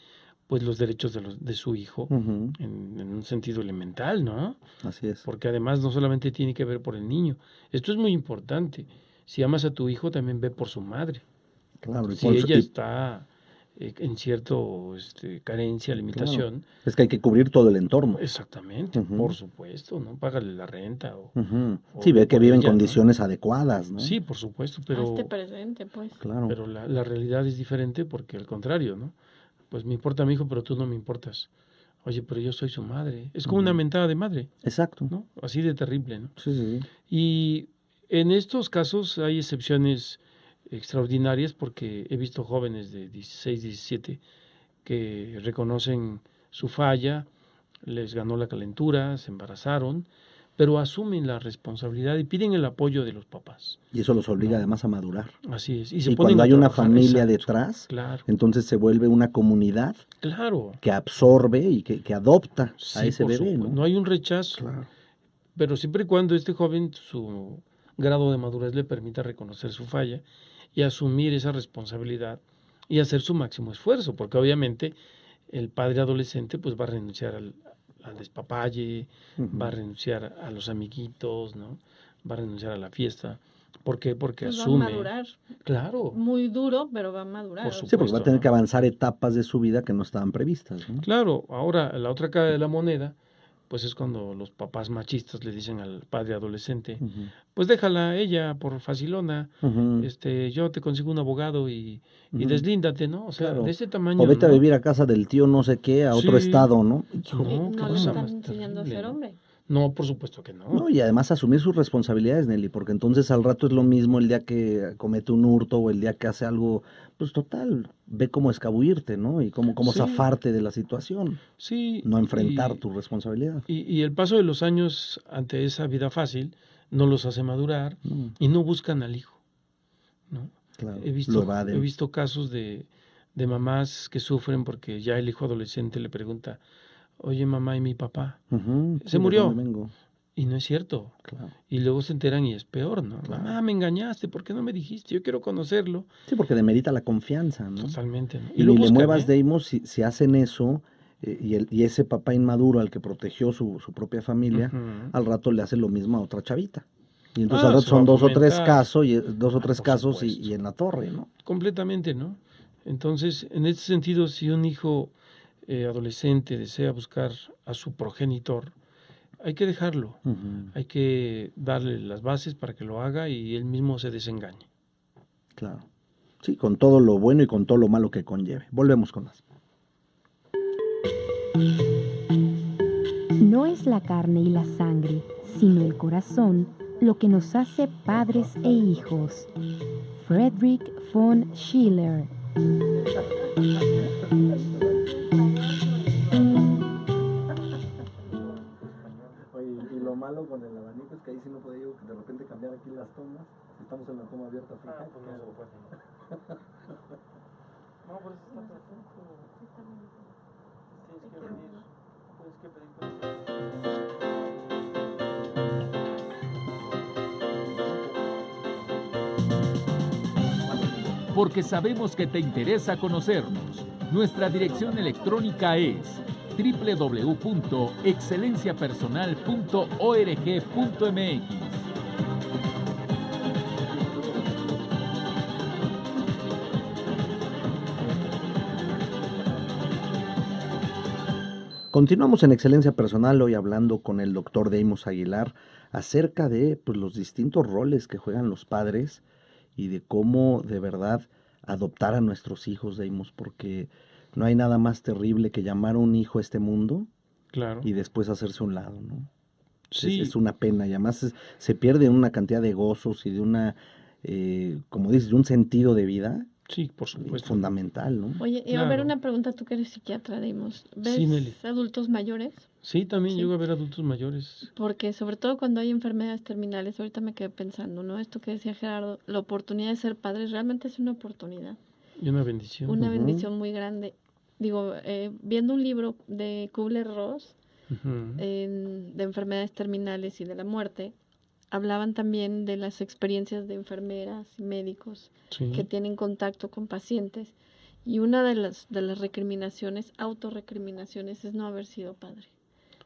pues los derechos de su hijo Ujú, en un sentido elemental, ¿no? así es. Porque además no solamente tiene que ver por el niño. Esto es muy importante. Si amas a tu hijo, también ve por su madre. Claro, Si ella está en cierto carencia, claro, limitación, es que hay que cubrir todo el entorno. exactamente, Ujú. por supuesto, ¿no? Págale la renta Ujú. o Sí, ve ve que por vive en ella, ¿no? condiciones adecuadas, ¿no? Sí, por supuesto, Hazte pero, presente, pues. Claro. pero la realidad es diferente porque al contrario, ¿no? Pues me importa mi hijo, pero tú no me importas. Oye, pero yo soy su madre. Es como una Ujú. mentada de madre, Exacto. ¿no? Así de terrible, ¿no? Sí, sí, sí. Y en estos casos hay excepciones extraordinarias porque he visto jóvenes de 16, 17 que reconocen su falla, les ganó la calentura, se embarazaron, pero asumen la responsabilidad y piden el apoyo de los papás. Y eso los obliga No. además a madurar. Así es. Y se Y ponen cuando a hay una trabajar. familia Exacto. detrás, Claro, entonces se vuelve una comunidad claro. que absorbe y que adopta a Sí, ese por bebé, supuesto. ¿no? No hay un rechazo, Claro. pero siempre y cuando este joven, su grado de madurez le permita reconocer su falla y asumir esa responsabilidad y hacer su máximo esfuerzo, porque obviamente el padre adolescente pues va a renunciar al despapalle, va a renunciar a los amiguitos, ¿no? Va a renunciar a la fiesta. ¿Por qué? Porque Pues va a asume. madurar. Claro, Muy duro, pero va a madurar. por o sea, Sí, porque va a supuesto, tener ¿no? que avanzar etapas de su vida que no estaban previstas, ¿no? Claro, ahora la otra cara de la moneda, pues es cuando los papás machistas le dicen al padre adolescente, Ujú. pues déjala ella por facilona, Ujú. yo te consigo un abogado y Ujú. deslíndate, ¿no? O sea, Claro. de ese O tamaño, vete a ¿no? vivir a casa del tío no sé qué, a otro Sí. estado, ¿no? Hijo, No, qué no le cosa están más enseñando a terrible, ser ¿no? hombre. No, por supuesto que no. No, y además asumir sus responsabilidades, Nelly, porque entonces al rato es lo mismo el día que comete un hurto o el día que hace algo, pues total, ve cómo escabullirte, ¿no? Y cómo Sí. zafarte de la situación, Sí, no enfrentar y, tu responsabilidad. y el paso de los años ante esa vida fácil no los hace madurar No, y no buscan al hijo, ¿no? claro, He lo visto, evaden. he visto casos de mamás que sufren porque ya el hijo adolescente le pregunta, oye mamá, ¿y mi papá? Ujú, Se sí, ¿de murió. dónde vengo? Y no es cierto. Claro. Y luego se enteran y es peor, ¿no? Claro. Mamá, me engañaste, ¿por qué no me dijiste? Yo quiero conocerlo. Sí, porque demerita la confianza, ¿no? Totalmente, ¿no? Y lo ni le buscan, muevas, ¿eh? Deimos, si hacen eso, y ese papá inmaduro al que protegió su propia familia, Ujú. al rato le hace lo mismo a otra chavita. Y entonces al rato Se va son a dos o tres fomentar. casos, dos o tres Por casos supuesto. y en la torre, ¿no? Completamente, ¿no? Entonces, en este sentido, si un hijo adolescente desea buscar a su progenitor, hay que dejarlo. Ujú. Hay que darle las bases para que lo haga y él mismo se desengañe. Claro. Sí, con todo lo bueno y con todo lo malo que conlleve. Volvemos con más. No es la carne y la sangre, sino el corazón lo que nos hace padres e hijos. Friedrich von Schiller. Oye, y lo malo con el abanico es que ahí sí no podía yo de repente cambiar aquí las tomas. Estamos en la toma abierta fija. Pues no se puede. No, por eso está perfecto. Tienes que venir. Tienes que pedir permiso. Porque sabemos que te interesa conocernos. Nuestra dirección electrónica es www.excelenciapersonal.org.mx. Continuamos en Excelencia Personal, hoy hablando con el doctor Deimos Aguilar acerca de pues, los distintos roles que juegan los padres y de cómo de verdad adoptar a nuestros hijos, Deimos, porque no hay nada más terrible que llamar a un hijo a este mundo Claro. y después hacerse a un lado, ¿no? Sí. Es una pena y además se pierde una cantidad de gozos y de una, como dices, de un sentido de vida Sí, por supuesto. fundamental, ¿no? Oye, y a ver Claro. una pregunta, tú que eres psiquiatra, Deimos. ¿Ves Sí, Nelly. adultos mayores? Sí, también Sí. llego a ver adultos mayores. Porque sobre todo cuando hay enfermedades terminales, ahorita me quedé pensando, ¿no? Esto que decía Gerardo, la oportunidad de ser padre realmente es una oportunidad, Y una bendición. una Ujú. bendición muy grande. Digo, viendo un libro de Kubler-Ross Ujú. de enfermedades terminales y de la muerte, hablaban también de las experiencias de enfermeras y médicos Sí. que tienen contacto con pacientes. Y una de las recriminaciones, autorrecriminaciones, es no haber sido padre.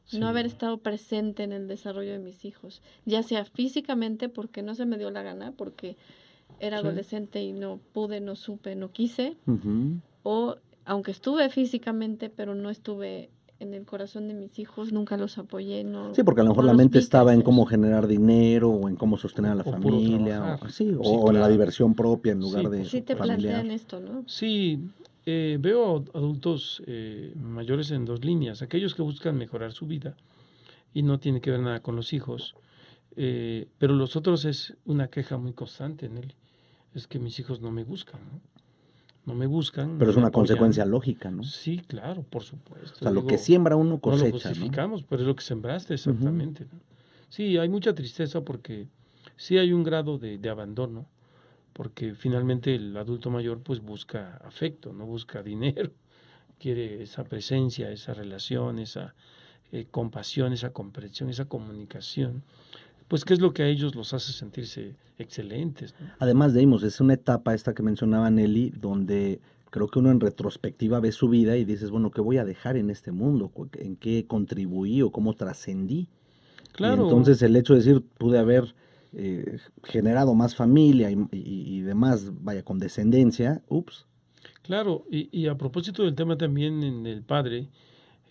Sí. No haber estado presente en el desarrollo de mis hijos, ya sea físicamente porque no se me dio la gana, porque era Sí. adolescente y no pude, no supe, no quise, Ujú. o aunque estuve físicamente, pero no estuve en el corazón de mis hijos, nunca los apoyé, no. Sí, porque a lo mejor no la los mente vi estaba en crecer. cómo generar dinero o en cómo sostener a la O puro familia, trabajar. sí, Sí, o en la claro. diversión propia en lugar Sí, de por Sí te familiar. plantean esto, ¿no? Sí, veo adultos mayores en dos líneas. Aquellos que buscan mejorar su vida y no tiene que ver nada con los hijos. Pero los otros es una queja muy constante, Nelly. Es que mis hijos no me buscan, ¿no? No me buscan. Pero no es me una apoyan. consecuencia lógica, ¿no? Sí, claro, por supuesto. O sea, lo Digo, que siembra uno no lo cosecha, ¿no? justificamos, pero es lo que sembraste exactamente, ¿no? Sí, hay mucha tristeza porque sí hay un grado de abandono, porque finalmente el adulto mayor pues busca afecto, no busca dinero, quiere esa presencia, esa relación, esa compasión, esa comprensión, esa comunicación, pues qué es lo que a ellos los hace sentirse excelentes, ¿no? Además de Imos, es una etapa esta que mencionaba Nelly, donde creo que uno en retrospectiva ve su vida y dices, bueno, ¿qué voy a dejar en este mundo? ¿En qué contribuí o cómo trascendí? Y Claro, entonces el hecho de decir, pude haber generado más familia y demás, vaya, con descendencia, ups. claro, y a propósito del tema también en el padre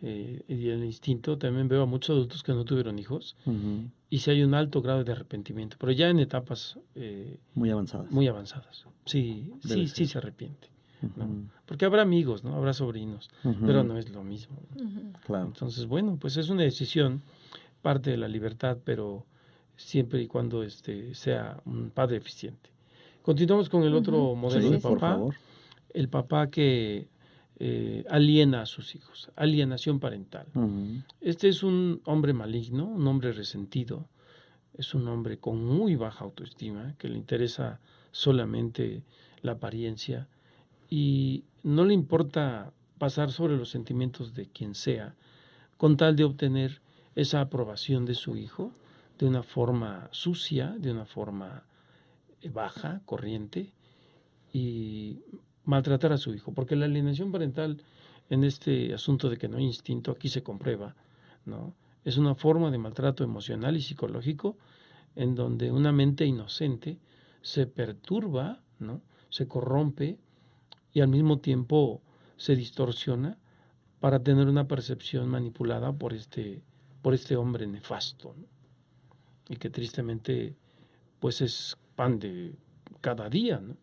y el instinto, también veo a muchos adultos que no tuvieron hijos Ujú. y si hay un alto grado de arrepentimiento, pero ya en etapas Muy avanzadas. muy avanzadas. Sí, Debe sí, sí ser. se arrepiente, ¿no? Ujú. Porque habrá amigos, ¿no? Habrá sobrinos, Ujú. pero no es lo mismo, ¿no? Ujú. Claro. Entonces, bueno, pues es una decisión, parte de la libertad, pero siempre y cuando sea un padre eficiente. Continuamos con el otro Ujú. modelo Sí, de por papá, favor. el papá que aliena a sus hijos, alienación parental. Ujú. Este es un hombre maligno, un hombre resentido, es un hombre con muy baja autoestima, que le interesa solamente la apariencia y no le importa pasar sobre los sentimientos de quien sea, con tal de obtener esa aprobación de su hijo de una forma sucia, de una forma baja, corriente, y maltratar a su hijo, porque la alienación parental en este asunto de que no hay instinto, aquí se comprueba, ¿no? Es una forma de maltrato emocional y psicológico en donde una mente inocente se perturba, ¿no? Se corrompe y al mismo tiempo se distorsiona para tener una percepción manipulada por este hombre nefasto, ¿no? Y que tristemente pues es pan de cada día, ¿no?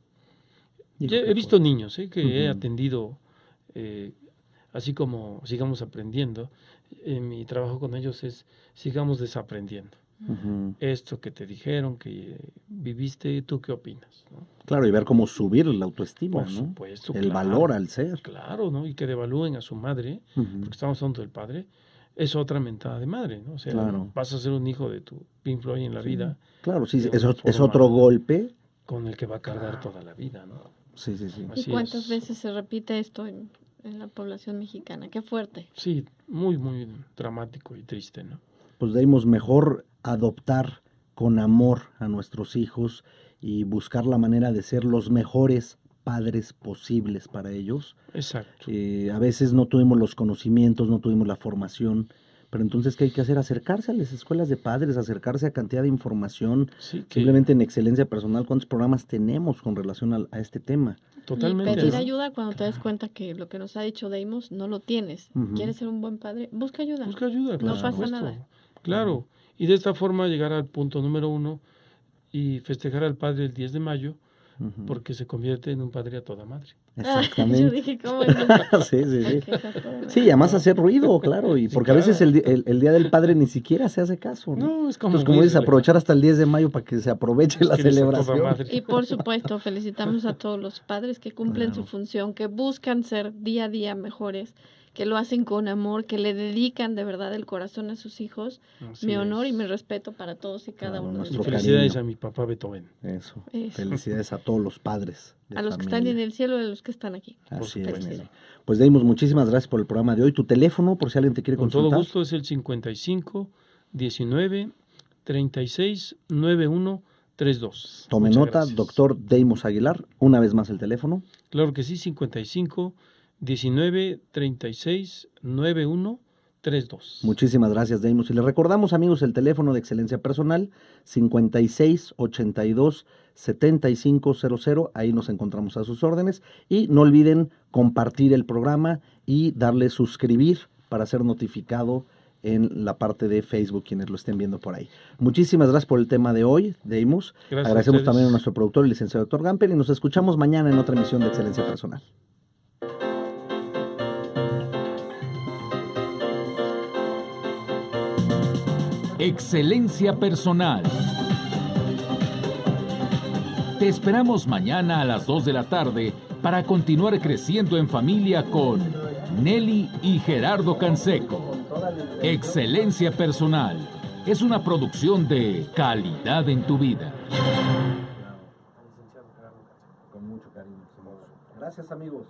Yo he visto niños que he Ujú. atendido, así como sigamos aprendiendo, mi trabajo con ellos es sigamos desaprendiendo. Ujú. Esto que te dijeron, que viviste, ¿tú qué opinas? ¿no? Claro, y ver cómo subir la autoestima, Por ¿no? supuesto, El claro. valor al ser. Claro, ¿no? Y que devalúen a su madre, Ujú. porque estamos hablando del padre, es otra mentada de madre, ¿no? O sea, Claro. vas a ser un hijo de tu Pink Floyd en la vida, Claro, sí, de es, una es forma otro golpe. con el que va a cargar toda la vida, ¿no? Sí, sí, sí. ¿Y Así cuántas es. veces se repite esto en la población mexicana? Qué fuerte. Sí, muy, muy dramático y triste, ¿no? Pues debemos mejor adoptar con amor a nuestros hijos y buscar la manera de ser los mejores padres posibles para ellos. Exacto. A veces no tuvimos los conocimientos, no tuvimos la formación, pero entonces, ¿qué hay que hacer? Acercarse a las escuelas de padres, acercarse a cantidad de información, Sí, que simplemente en excelencia personal, ¿cuántos programas tenemos con relación a este tema? totalmente, Y pedir ¿no? ayuda cuando te des cuenta que lo que nos ha dicho Deimos no lo tienes. Ujú. ¿Quieres ser un buen padre? Busca ayuda. Busca ayuda, por No pasa supuesto. nada. Claro. Y de esta forma llegar al punto número 1 y festejar al padre el 10 de mayo, Ujú. porque se convierte en un padre a toda madre. Yo Exactamente. dije, ¿cómo es eso? Sí, sí, sí. Ok, exacto. Sí, y además hacer ruido, claro, y Sí, porque a veces claro. el Día del Padre ni siquiera se hace caso, ¿no? No, es como Entonces, como muy dices, aprovechar relajado. hasta el 10 de mayo para que se aproveche Es la que eres a toda celebración. madre. Y por supuesto, felicitamos a todos los padres que cumplen Claro. su función, que buscan ser día a día mejores, que lo hacen con amor, que le dedican de verdad el corazón a sus hijos. Así Mi honor y es. mi respeto para todos y cada Claro, uno de nuestro Y ustedes. felicidades cariño. a mi papá Beethoven. Eso. Eso. Felicidades a todos los padres de A los que están familia. en el cielo y a los que están aquí. Así es, Felicidades. Nelly. Pues Deimos, muchísimas gracias por el programa de hoy. Tu teléfono, por si alguien te quiere Con todo consultar. gusto es el 55 19 36 91 32. Tome Muchas nota, gracias. doctor Deimos Aguilar. Una vez más el teléfono. Claro que sí, 55 19 36 91 32. Muchísimas gracias, Deimos. Y le recordamos, amigos, el teléfono de excelencia personal, 56 82 7500. Ahí nos encontramos a sus órdenes. Y no olviden compartir el programa y darle suscribir para ser notificado en la parte de Facebook, quienes lo estén viendo por ahí. Muchísimas gracias por el tema de hoy, Deimos. Gracias a Agradecemos ustedes. también a nuestro productor, el licenciado Dr. Gamper, y nos escuchamos mañana en otra emisión de Excelencia Personal. Excelencia Personal. Te esperamos mañana a las 2 de la tarde para continuar creciendo en familia con Nelly y Gerardo Canseco. Excelencia Personal es una producción de Calidad en tu Vida. Con mucho cariño. Gracias, amigos.